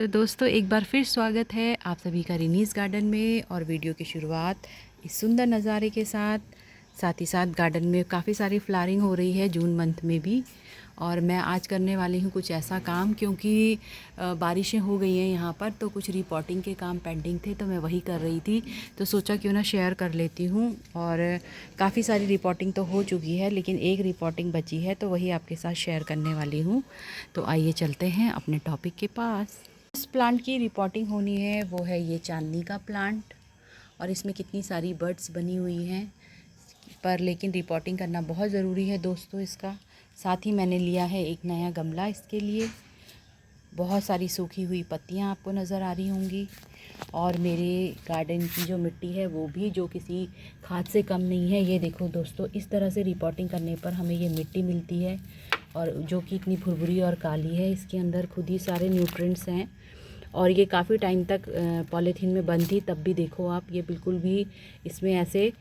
तो दोस्तों एक बार फिर स्वागत है आप सभी का रिनीज़ गार्डन में। और वीडियो की शुरुआत इस सुंदर नज़ारे के साथ ही साथ गार्डन में काफ़ी सारी फ्लावरिंग हो रही है जून मंथ में भी। और मैं आज करने वाली हूँ कुछ ऐसा काम, क्योंकि बारिशें हो गई हैं यहाँ पर, तो कुछ रिपोर्टिंग के काम पेंडिंग थे तो मैं वही कर रही थी। तो सोचा क्यों ना शेयर कर लेती हूँ। और काफ़ी सारी रिपोर्टिंग तो हो चुकी है, लेकिन एक रिपोर्टिंग बची है तो वही आपके साथ शेयर करने वाली हूँ। तो आइए चलते हैं अपने टॉपिक के पास। इस प्लांट की रिपोर्टिंग होनी है वो है ये चांदनी का प्लांट। और इसमें कितनी सारी बर्ड्स बनी हुई हैं, पर लेकिन रिपोर्टिंग करना बहुत ज़रूरी है दोस्तों इसका। साथ ही मैंने लिया है एक नया गमला इसके लिए। बहुत सारी सूखी हुई पत्तियां आपको नज़र आ रही होंगी। और मेरे गार्डन की जो मिट्टी है वो भी जो किसी खाद से कम नहीं है। ये देखो दोस्तों, इस तरह से रिपोर्टिंग करने पर हमें ये मिट्टी मिलती है, और जो कि इतनी भुरभुरी और काली है। इसके अंदर खुद ही सारे न्यूट्रिएंट्स हैं। और ये काफ़ी टाइम तक पॉलीथीन में बंद थी, तब भी देखो आप, ये बिल्कुल भी इसमें ऐसे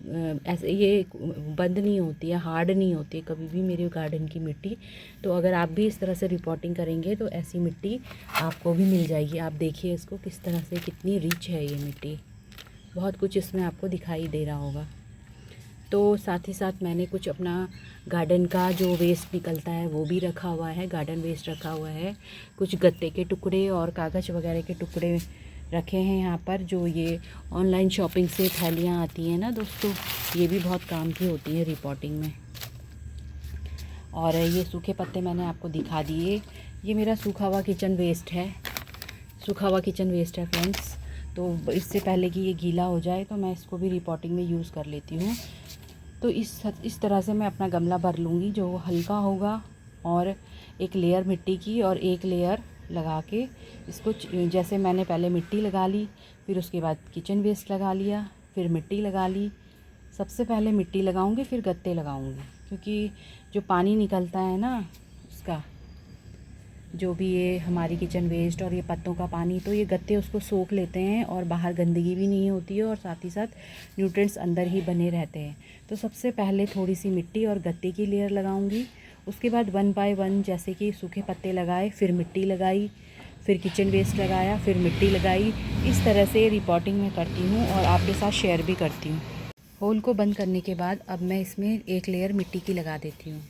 ये बंद नहीं होती है, हार्ड नहीं होती है कभी भी मेरे गार्डन की मिट्टी। तो अगर आप भी इस तरह से रिपोर्टिंग करेंगे तो ऐसी मिट्टी आपको भी मिल जाएगी। आप देखिए इसको किस तरह से, कितनी रिच है ये मिट्टी। बहुत कुछ इसमें आपको दिखाई दे रहा होगा। तो साथ ही साथ मैंने कुछ अपना गार्डन का जो वेस्ट निकलता है वो भी रखा हुआ है, गार्डन वेस्ट रखा हुआ है। कुछ गत्ते के टुकड़े और कागज़ वगैरह के टुकड़े रखे हैं यहाँ पर। जो ये ऑनलाइन शॉपिंग से थैलियाँ आती हैं ना दोस्तों, ये भी बहुत काम की होती हैं रिपोर्टिंग में। और ये सूखे पत्ते मैंने आपको दिखा दिए। ये मेरा सूखा हुआ किचन वेस्ट है, सूखा हुआ किचन वेस्ट है फ्रेंड्स। तो इससे पहले कि ये गीला हो जाए तो मैं इसको भी रिपोर्टिंग में यूज़ कर लेती हूँ। तो इस तरह से मैं अपना गमला भर लूँगी जो हल्का होगा, और एक लेयर मिट्टी की और एक लेयर लगा के इसको, जैसे मैंने पहले मिट्टी लगा ली, फिर उसके बाद किचन वेस्ट लगा लिया, फिर मिट्टी लगा ली। सबसे पहले मिट्टी लगाऊंगी, फिर गत्ते लगाऊंगी, क्योंकि जो पानी निकलता है ना उसका, जो भी ये हमारी किचन वेस्ट और ये पत्तों का पानी, तो ये गत्ते उसको सोख लेते हैं और बाहर गंदगी भी नहीं होती है, और साथ ही साथ न्यूट्रिएंट्स अंदर ही बने रहते हैं। तो सबसे पहले थोड़ी सी मिट्टी और गत्ते की लेयर लगाऊंगी। उसके बाद 1 बाय 1 जैसे कि सूखे पत्ते लगाए, फिर मिट्टी लगाई, फिर किचन वेस्ट लगाया, फिर मिट्टी लगाई। इस तरह से रिपोर्टिंग मैं करती हूँ और आपके साथ शेयर भी करती हूँ। होल को बंद करने के बाद अब मैं इसमें एक लेयर मिट्टी की लगा देती हूँ।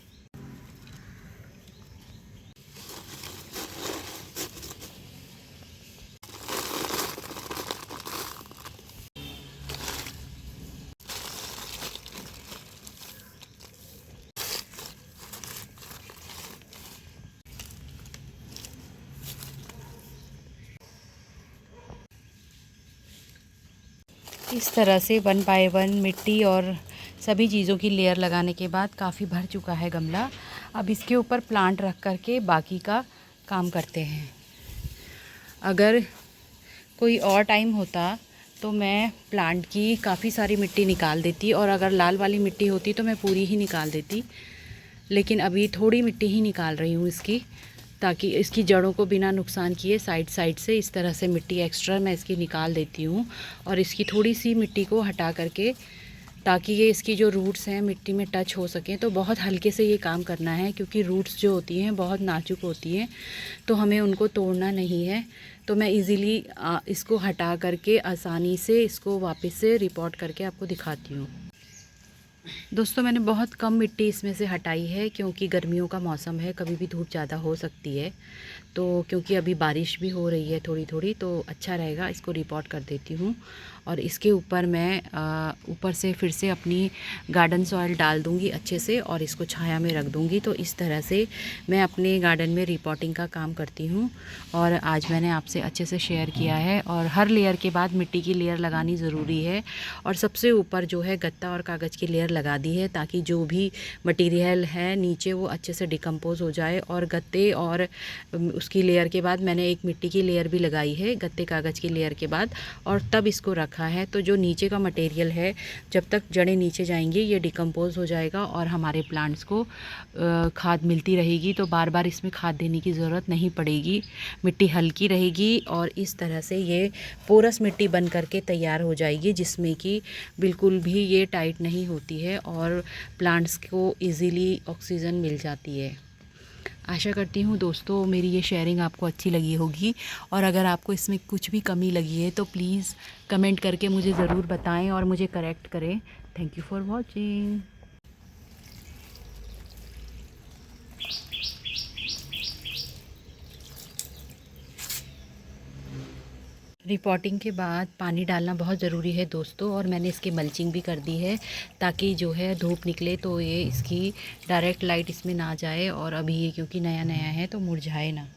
इस तरह से 1 बाय 1 मिट्टी और सभी चीज़ों की लेयर लगाने के बाद काफ़ी भर चुका है गमला। अब इसके ऊपर प्लांट रख करके बाकी का काम करते हैं। अगर कोई और टाइम होता तो मैं प्लांट की काफ़ी सारी मिट्टी निकाल देती, और अगर लाल वाली मिट्टी होती तो मैं पूरी ही निकाल देती। लेकिन अभी थोड़ी मिट्टी ही निकाल रही हूँ इसकी, ताकि इसकी जड़ों को बिना नुकसान किए साइड साइड से इस तरह से मिट्टी एक्स्ट्रा मैं इसकी निकाल देती हूँ। और इसकी थोड़ी सी मिट्टी को हटा करके, ताकि ये इसकी जो रूट्स हैं मिट्टी में टच हो सकें। तो बहुत हल्के से ये काम करना है, क्योंकि रूट्स जो होती हैं बहुत नाजुक होती हैं, तो हमें उनको तोड़ना नहीं है। तो मैं इजीली इसको हटा करके आसानी से इसको वापस से रिपोर्ट करके आपको दिखाती हूँ। दोस्तों मैंने बहुत कम मिट्टी इसमें से हटाई है, क्योंकि गर्मियों का मौसम है, कभी भी धूप ज़्यादा हो सकती है। तो क्योंकि अभी बारिश भी हो रही है थोड़ी थोड़ी, तो अच्छा रहेगा, इसको रिपोर्ट कर देती हूँ। और इसके ऊपर मैं ऊपर से फिर से अपनी गार्डन सॉइल डाल दूँगी अच्छे से, और इसको छाया में रख दूँगी। तो इस तरह से मैं अपने गार्डन में रिपोर्टिंग का काम करती हूँ। और आज मैंने आपसे अच्छे से शेयर किया है। और हर लेयर के बाद मिट्टी की लेयर लगानी ज़रूरी है। और सबसे ऊपर जो है गत्ता और कागज़ की लेयर लगा दी है, ताकि जो भी मटेरियल है नीचे वो अच्छे से डिकम्पोज हो जाए। और गत्ते और उसकी लेयर के बाद मैंने एक मिट्टी की लेयर भी लगाई है गत्ते कागज़ की लेयर के बाद, और तब इसको रखा है। तो जो नीचे का मटेरियल है, जब तक जड़ें नीचे जाएंगी ये डिकम्पोज हो जाएगा, और हमारे प्लांट्स को खाद मिलती रहेगी। तो बार बार इसमें खाद देने की ज़रूरत नहीं पड़ेगी, मिट्टी हल्की रहेगी, और इस तरह से ये पोरस मिट्टी बन करके तैयार हो जाएगी, जिसमें कि बिल्कुल भी ये टाइट नहीं होती है और प्लांट्स को ईज़िली ऑक्सीजन मिल जाती है। आशा करती हूँ दोस्तों मेरी ये शेयरिंग आपको अच्छी लगी होगी, और अगर आपको इसमें कुछ भी कमी लगी है तो प्लीज़ कमेंट करके मुझे ज़रूर बताएं और मुझे करेक्ट करें। Thank you for watching. Reporting के बाद पानी डालना बहुत ज़रूरी है दोस्तों, और मैंने इसकी मल्चिंग भी कर दी है ताकि जो है धूप निकले तो ये इसकी डायरेक्ट लाइट इसमें ना जाए, और अभी ये क्योंकि नया नया है तो मुरझाए ना।